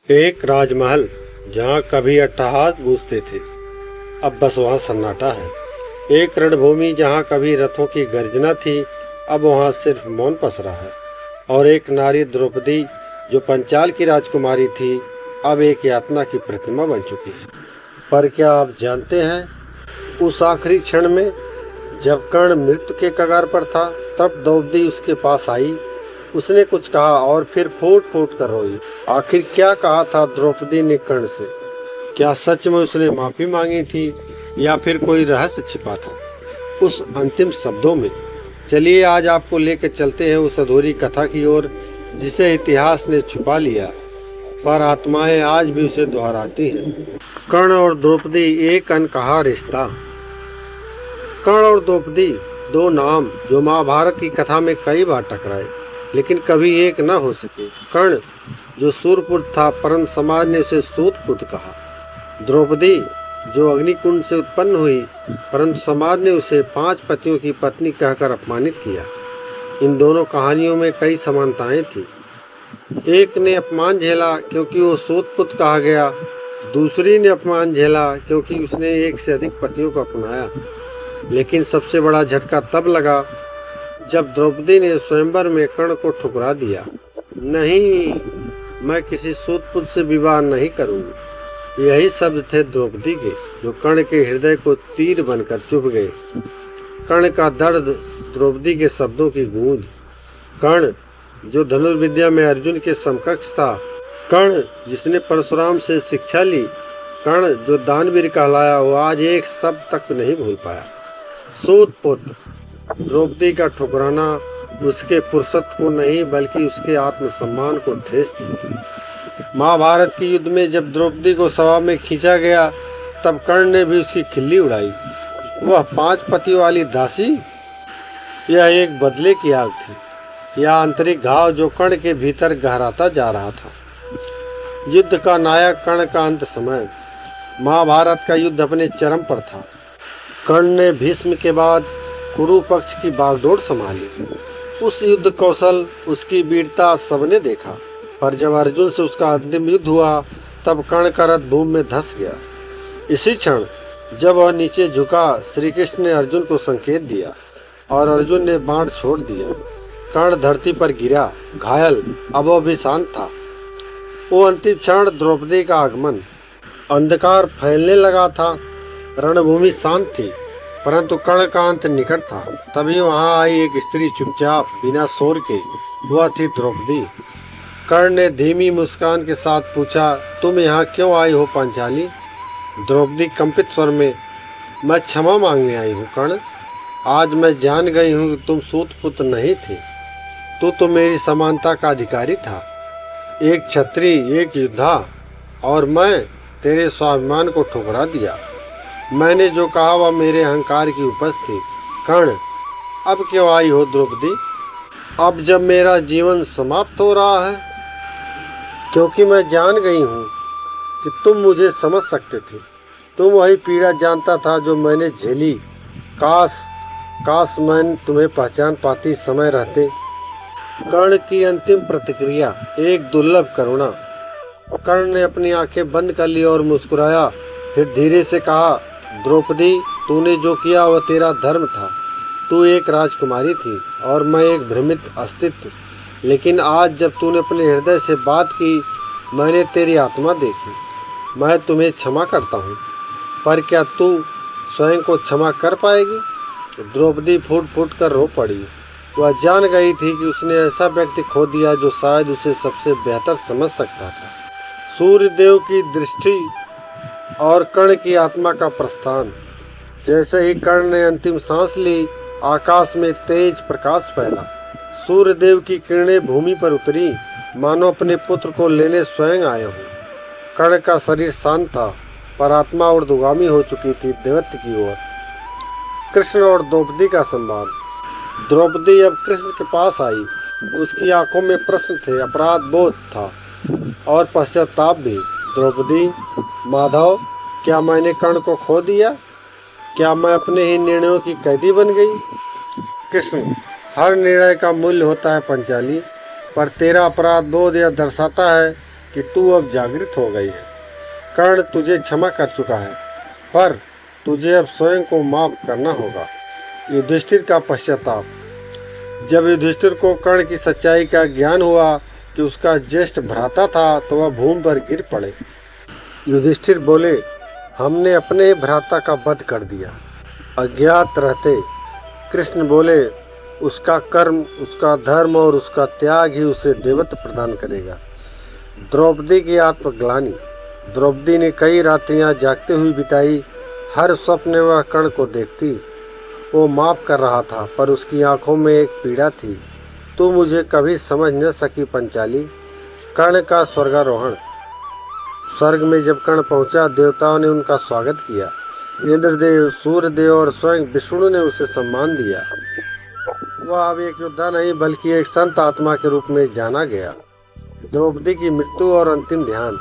एक राजमहल जहाँ कभी अट्टहास गूंजते थे, अब बस वहाँ सन्नाटा है। एक रणभूमि जहाँ कभी रथों की गर्जना थी, अब वहाँ सिर्फ मौन पसरा है। और एक नारी द्रौपदी जो पंचाल की राजकुमारी थी, अब एक यातना की प्रतिमा बन चुकी है। पर क्या आप जानते हैं, उस आखिरी क्षण में जब कर्ण मृत्यु के कगार पर था, तब द्रौपदी उसके पास आई। उसने कुछ कहा और फिर फूट फूट कर रोई। आखिर क्या कहा था द्रौपदी ने कर्ण से? क्या सच में उसने माफी मांगी थी या फिर कोई रहस्य छिपा था उस अंतिम शब्दों में? चलिए आज आपको लेकर चलते हैं उस अधूरी कथा की ओर, जिसे इतिहास ने छुपा लिया पर आत्माएं आज भी उसे दोहराती हैं। कर्ण और द्रौपदी, एक अनकहा रिश्ता। कर्ण और द्रौपदी, दो नाम जो महाभारत की कथा में कई बार टकराए लेकिन कभी एक न हो सके। कर्ण जो सूरपुत्र था, परंतु समाज ने उसे सूतपुत्र कहा। द्रौपदी जो अग्निकुंड से उत्पन्न हुई, परंतु समाज ने उसे 5 पतियों की पत्नी कहकर अपमानित किया। इन दोनों कहानियों में कई समानताएं थी। एक ने अपमान झेला क्योंकि वो सूतपुत्र कहा गया, दूसरी ने अपमान झेला क्योंकि उसने एक से अधिक पतियों को अपनाया। लेकिन सबसे बड़ा झटका तब लगा जब द्रौपदी ने स्वयंवर में कर्ण को ठुकरा दिया। नहीं, मैं किसी सूतपुत्र से विवाह नहीं करूंगी। यही शब्द थे द्रौपदी के, जो कर्ण के हृदय को तीर बनकर चुभ गए। कर्ण का दर्द, द्रौपदी के शब्दों की गूंज। कर्ण जो धनुर्विद्या में अर्जुन के समकक्ष था, कर्ण जिसने परशुराम से शिक्षा ली, कर्ण जो दानवीर कहलाया, वो आज एक शब्द तक नहीं भूल पाया। सूतपुत्र। द्रौपदी का ठुकराना उसके पुरुषत्व को नहीं बल्कि उसके आत्मसम्मान को ठेस दी। महाभारत के युद्ध में जब द्रौपदी को सभा में खींचा गया, तब कर्ण ने भी उसकी खिल्ली उड़ाई। वह 5 पति वाली दासी, यह एक बदले की आग थी। यह आंतरिक घाव जो कर्ण के भीतर गहराता जा रहा था। युद्ध का नायक कर्ण का अंत समय। महाभारत का युद्ध अपने चरम पर था। कर्ण ने भीष्म के बाद कुरु पक्ष की बागडोर संभाली। उस युद्ध कौशल, उसकी वीरता सबने देखा। पर जब अर्जुन से उसका अंतिम युद्ध हुआ, तब कर्ण का रथ भूमि में धंस गया। इसी क्षण जब वह नीचे झुका, श्री कृष्ण ने अर्जुन को संकेत दिया और अर्जुन ने बाण छोड़ दिया। कर्ण धरती पर गिरा, घायल। अब वह भी शांत था। वो अंतिम क्षण द्रौपदी का आगमन। अंधकार फैलने लगा था, रणभूमि शांत थी, परंतु कर्ण का अंत निकट था। तभी वहां आई एक स्त्री, चुपचाप, बिना शोर के। वह थी द्रौपदी। कर्ण ने धीमी मुस्कान के साथ पूछा, तुम यहाँ क्यों आई हो पांचाली? द्रौपदी कंपित स्वर में, मैं क्षमा मांगने आई हूँ कर्ण। आज मैं जान गई हूँ कि तुम सूतपुत्र नहीं थे। तू तो मेरी समानता का अधिकारी था, एक क्षत्रिय, एक योद्धा, और मैं तेरे स्वाभिमान को ठुकरा दिया। मैंने जो कहा वह मेरे अहंकार की उपज थी। कर्ण, अब क्यों आई हो द्रौपदी? अब जब मेरा जीवन समाप्त हो रहा है, क्योंकि मैं जान गई हूँ कि तुम मुझे समझ सकते थे। तुम वही पीड़ा जानता था जो मैंने झेली। काश मैं तुम्हें पहचान पाती समय रहते। कर्ण की अंतिम प्रतिक्रिया, एक दुर्लभ करुणा। कर्ण ने अपनी आंखें बंद कर ली और मुस्कुराया, फिर धीरे से कहा, द्रौपदी, तूने जो किया वह तेरा धर्म था। तू एक राजकुमारी थी और मैं एक भ्रमित अस्तित्व। लेकिन आज जब तूने अपने हृदय से बात की, मैंने तेरी आत्मा देखी। मैं तुम्हें क्षमा करता हूँ, पर क्या तू स्वयं को क्षमा कर पाएगी? द्रौपदी फूट फूट कर रो पड़ी। वह जान गई थी कि उसने ऐसा व्यक्ति खो दिया जो शायद उसे सबसे बेहतर समझ सकता था। सूर्यदेव की दृष्टि और कर्ण की आत्मा का प्रस्थान। जैसे ही कर्ण ने अंतिम सांस ली, आकाश में तेज प्रकाश फैला। सूर्यदेव की किरणें भूमि पर उतरी, मानो अपने पुत्र को लेने स्वयं आए हों। कर्ण का शरीर शांत था, पर आत्मा ऊर्ध्वगामी हो चुकी थी दैवत्य की ओर। कृष्ण और द्रौपदी का संवाद। द्रौपदी अब कृष्ण के पास आई। उसकी आंखों में प्रश्न थे, अपराध बोध था और पश्चाताप भी। द्रौपदी, माधव, क्या मैंने कर्ण को खो दिया? क्या मैं अपने ही निर्णयों की कैदी बन गई? कृष्ण, हर निर्णय का मूल्य होता है पंचाली, पर तेरा अपराध बोध यह दर्शाता है कि तू अब जागृत हो गई है। कर्ण तुझे क्षमा कर चुका है, पर तुझे अब स्वयं को माफ करना होगा। युधिष्ठिर का पश्चाताप। जब युधिष्ठिर को कर्ण की सच्चाई का ज्ञान हुआ कि उसका ज्येष्ठ भ्राता था, तो वह भूमि पर गिर पड़े। युधिष्ठिर बोले, हमने अपने ही भ्राता का वध कर दिया अज्ञात रहते। कृष्ण बोले, उसका कर्म, उसका धर्म और उसका त्याग ही उसे देवत्व प्रदान करेगा। द्रौपदी की आत्मग्लानि। द्रौपदी ने कई रात्रियां जागते हुए बिताई। हर स्वप्न में वह कर्ण को देखती। वो माफ कर रहा था, पर उसकी आंखों में एक पीड़ा थी। तू मुझे कभी समझ न सकी पंचाली। कर्ण का स्वर्गारोहण। स्वर्ग में जब कर्ण पहुंचा, देवताओं ने उनका स्वागत किया। इंद्रदेव, सूर्यदेव और स्वयं विष्णु ने उसे सम्मान दिया। वह अब एक योद्धा नहीं, बल्कि एक संत आत्मा के रूप में जाना गया। द्रौपदी की मृत्यु और अंतिम ध्यान।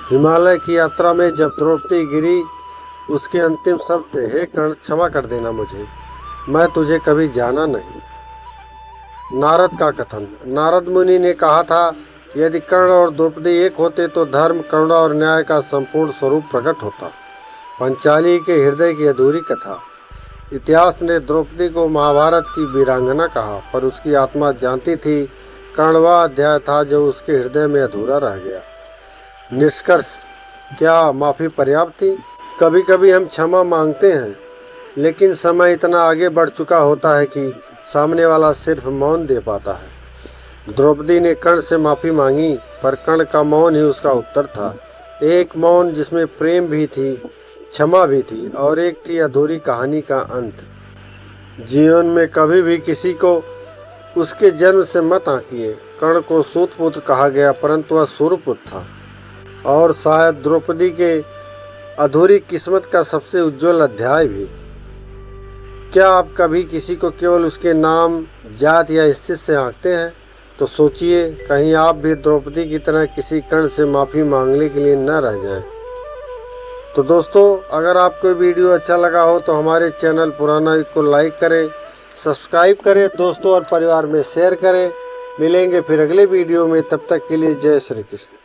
हिमालय की यात्रा में जब द्रौपदी गिरी, उसके अंतिम शब्द थे, हे कर्ण, क्षमा कर देना मुझे, मैं तुझे कभी जाना नहीं। नारद का कथन। नारद मुनि ने कहा था, यदि कर्ण और द्रौपदी एक होते तो धर्म, करुणा और न्याय का संपूर्ण स्वरूप प्रकट होता। पंचाली के हृदय की अधूरी कथा। इतिहास ने द्रौपदी को महाभारत की वीरांगना कहा, पर उसकी आत्मा जानती थी कर्ण वह अध्याय था जो उसके हृदय में अधूरा रह गया। निष्कर्ष। क्या माफ़ी पर्याप्त थी? कभी कभी हम क्षमा मांगते हैं, लेकिन समय इतना आगे बढ़ चुका होता है कि सामने वाला सिर्फ मौन दे पाता है। द्रौपदी ने कर्ण से माफ़ी मांगी, पर कर्ण का मौन ही उसका उत्तर था। एक मौन जिसमें प्रेम भी थी, क्षमा भी थी, और एक थी अधूरी कहानी का अंत। जीवन में कभी भी किसी को उसके जन्म से मत आंकिए। कर्ण को सूतपुत्र कहा गया, परंतु वह सूर्यपुत्र था, और शायद द्रौपदी के अधूरी किस्मत का सबसे उज्जवल अध्याय भी। क्या आप कभी किसी को केवल उसके नाम, जात या स्थिति से आंकते हैं? तो सोचिए, कहीं आप भी द्रौपदी की तरह किसी कर्ण से माफ़ी मांगने के लिए न रह जाएं। तो दोस्तों, अगर आपको वीडियो अच्छा लगा हो तो हमारे चैनल पुराना को लाइक करें, सब्सक्राइब करें, दोस्तों और परिवार में शेयर करें। मिलेंगे फिर अगले वीडियो में, तब तक के लिए जय श्री कृष्ण।